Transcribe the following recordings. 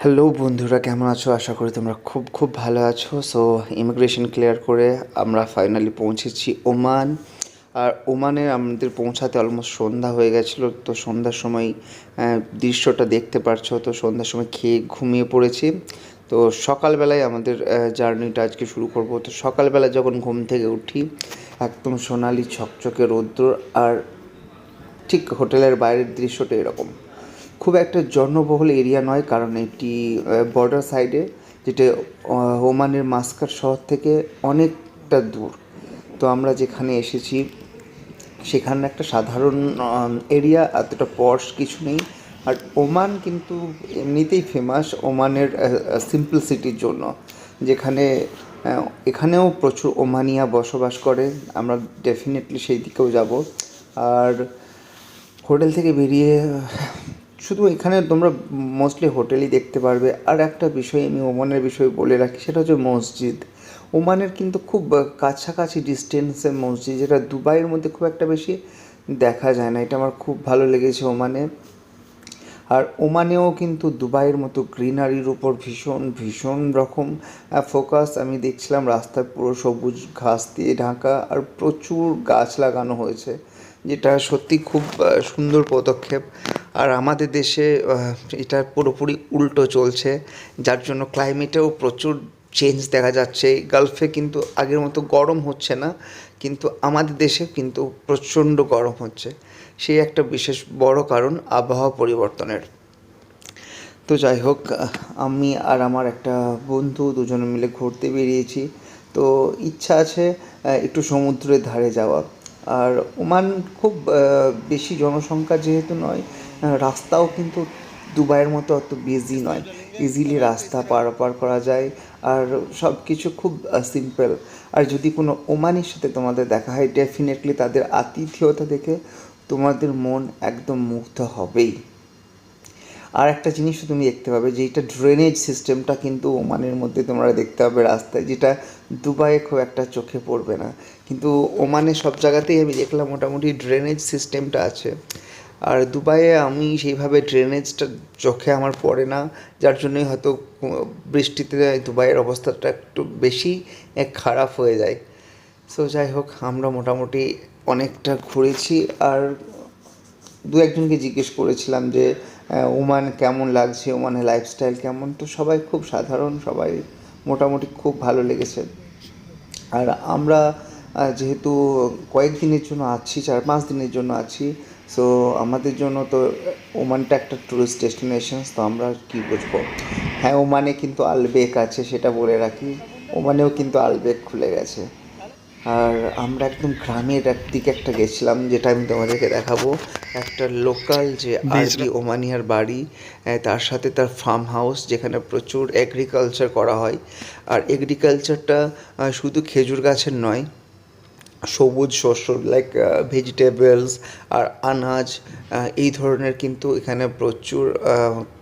Hello বন্ধুরা, কেমন আছো? আশা করি তোমরা খুব খুব ভালো আছো। সো ইমিগ্রেশন ক্লিয়ার করে আমরা ফাইনালি পৌঁছেছি ওমান। আর ওমানে আমাদের পৌঁছাতে অলমোস্ট সন্ধ্যা হয়ে গেছিলো। তো সন্ধ্যার সময় দৃশ্যটা দেখতে পারছো। তো সন্ধ্যার সময় খেয়ে ঘুমিয়ে পড়েছি। তো সকালবেলায় আমাদের জার্নিটা আজকে শুরু করব। তো সকালবেলা যখন ঘুম থেকে উঠি, একদম সোনালি ঝকঝকে রৌদ্র, আর ঠিক হোটেলের বাইরের দৃশ্যটা এরকম। খুব একটা জনবহুল এরিয়া নয়, কারণ এটি বর্ডার সাইডে, যেটা ওমানের মাস্কাট শহর থেকে অনেকটা দূর। তো আমরা যেখানে এসেছি সেখানে একটা সাধারণ এরিয়া, এতটা পশ কিছু নেই। আর ওমান কিন্তু এমনিতেই ফেমাস ওমানের সিম্পলসিটির জন্য, যেখানে এখানেও প্রচুর ওমানিয়া বসবাস করে। আমরা ডেফিনেটলি সেই দিকেও যাব। আর হোটেল থেকে বেরিয়ে শুধু এখানে তোমরা মোস্টলি হোটেলই দেখতে পারবে। আর একটা বিষয় আমি ওমানের বিষয়ে বলে রাখি, সেটা হচ্ছে মসজিদ। ওমানের কিন্তু খুব কাছাকাছি ডিস্টেন্সে মসজিদ, যেটা দুবাইয়ের মধ্যে খুব একটা বেশি দেখা যায় না। এটা আমার খুব ভালো লেগেছে ওমানে। আর ওমানেও কিন্তু দুবাইয়ের মতো গ্রিনারির উপর ভীষণ ভীষণ রকম ফোকাস। আমি দেখছিলাম রাস্তায় পুরো সবুজ ঘাস দিয়ে ঢাকা, আর প্রচুর গাছ লাগানো হয়েছে, যেটা সত্যি খুব সুন্দর পদক্ষেপ। আর আমাদের দেশে এটা পুরোপুরি উল্টো চলছে, যার জন্য ক্লাইমেটেও প্রচুর চেঞ্জ দেখা যাচ্ছে। গালফে কিন্তু আগের মতো গরম হচ্ছে না, কিন্তু আমাদের দেশে কিন্তু প্রচণ্ড গরম হচ্ছে। সেই একটা বিশেষ বড় কারণ আবহাওয়া পরিবর্তনের। তো যাই হোক, আমি আর আমার একটা বন্ধু দুজনে মিলে ঘুরতে বেরিয়েছি। তো ইচ্ছা আছে একটু সমুদ্রের ধারে যাওয়া। আর ওমান খুব বেশি জনসংখ্যা যেহেতু নয়, রাস্তাও কিন্তু দুবাইয়ের মতো অত বিজি নয়। ইজিলি রাস্তা পারাপার করা যায়, আর সব কিছু খুব সিম্পল। আর যদি কোনো ওমানির সাথে তোমাদের দেখা হয়, ডেফিনেটলি তাদের আতিথেয়তা দেখে তোমাদের মন একদম মুগ্ধ হবেই। আর একটা জিনিসও তুমি দেখতে পাবে, যে এটা ড্রেনেজ সিস্টেমটা কিন্তু ওমানের মধ্যে তোমরা দেখতে পাবে রাস্তায়, যেটা দুবাইয়ে খুব একটা চোখে পড়বে না। কিন্তু ওমানে সব জায়গাতেই আমি দেখলাম মোটামুটি ড্রেনেজ সিস্টেমটা আছে। আর দুবাইয়ে আমি সেইভাবে ড্রেনেজটা চোখে আমার পড়ে না, যার জন্যই হয়তো বৃষ্টিতে দুবাইয়ের অবস্থাটা একটু বেশি খারাপ হয়ে যায়। সো যাই হোক, আমরা মোটামুটি অনেকটা ঘুরেছি। আর দু একজনকে জিজ্ঞেস করেছিলাম যে ওমান কেমন লাগছে, ওমানের লাইফস্টাইল কেমন। তো সবাই খুব সাধারণ, সবাই মোটামুটি খুব ভালো লেগেছে। আর আমরা যেহেতু কয়েকদিনের জন্য আছি, 4-5 দিনের জন্য আছি, সো আমাদের জন্য তো ওমানটা একটা ট্যুরিস্ট ডেস্টিনেশন। তো আমরা কী বুঝবো। হ্যাঁ, ওমানে কিন্তু আলবেক আছে, সেটা বলে রাখি। ওমানেও কিন্তু আলবেক খুলে গেছে। আর আমরা একদম গ্রামের দিকে একটা গেছিলাম, যেটা আমি তোমাদেরকে দেখাবো। একটা লোকাল যে আরবি ওমানিয়ার বাড়ি, তার সাথে তার ফার্ম হাউস, যেখানে প্রচুর এগ্রিকালচার করা হয়। আর এগ্রিকালচারটা শুধু খেজুর গাছের নয়, সবুজ শস্য লাইক ভেজিটেবলস আর আনাজ, এই ধরনের কিন্তু এখানে প্রচুর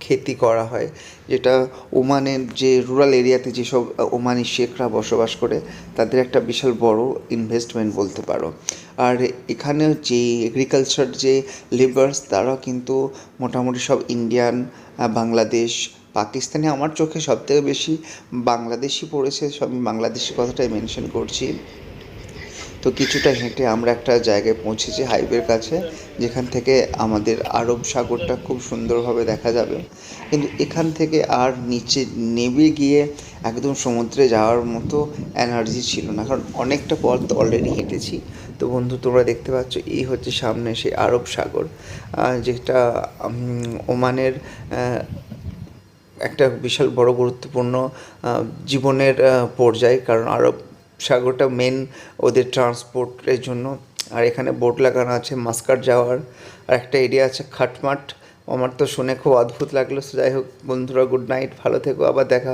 খেতি করা হয়, যেটা ওমানের যে রুরাল এরিয়াতে যেসব ওমানি শেখরা বসবাস করে, তাদের একটা বিশাল বড় ইনভেস্টমেন্ট বলতে পারো। আর এখানে যে এগ্রিকালচার যে লেবার্স, তারাও কিন্তু মোটামুটি সব ইন্ডিয়ান, বাংলাদেশ, পাকিস্তানি। আমার চোখে সবথেকে বেশি বাংলাদেশি পড়েছে, সব বাংলাদেশি কথাটাই মেনশন করছি। তো কিছুটা হেঁটে আমরা একটা জায়গায় পৌঁছেছি হাইওয়ের কাছে, যেখান থেকে আমাদের আরব সাগরটা খুব সুন্দরভাবে দেখা যাবে। কিন্তু এখান থেকে আর নিচে নেমে গিয়ে একদম সমুদ্রে যাওয়ার মতো এনার্জি ছিল না, কারণ অনেকটা পথ অলরেডি হেঁটেছি। তো বন্ধু, তোমরা দেখতে পাচ্ছ এই হচ্ছে সামনে সেই আরব সাগর, যেটা ওমানের একটা বিশাল বড় গুরুত্বপূর্ণ জীবনের পর্যায়, কারণ আরব সাগরটা মেন ওদের ট্রান্সপোর্টের জন্য। আর এখানে বোট লাগানো আছে মাস্কাট যাওয়ার। আর একটা এরিয়া আছে খাটমাট। আমার তো শুনে খুব অদ্ভুত লাগলো। যাই হোক বন্ধুরা, গুড নাইট, ভালো থেকো, আবার দেখা।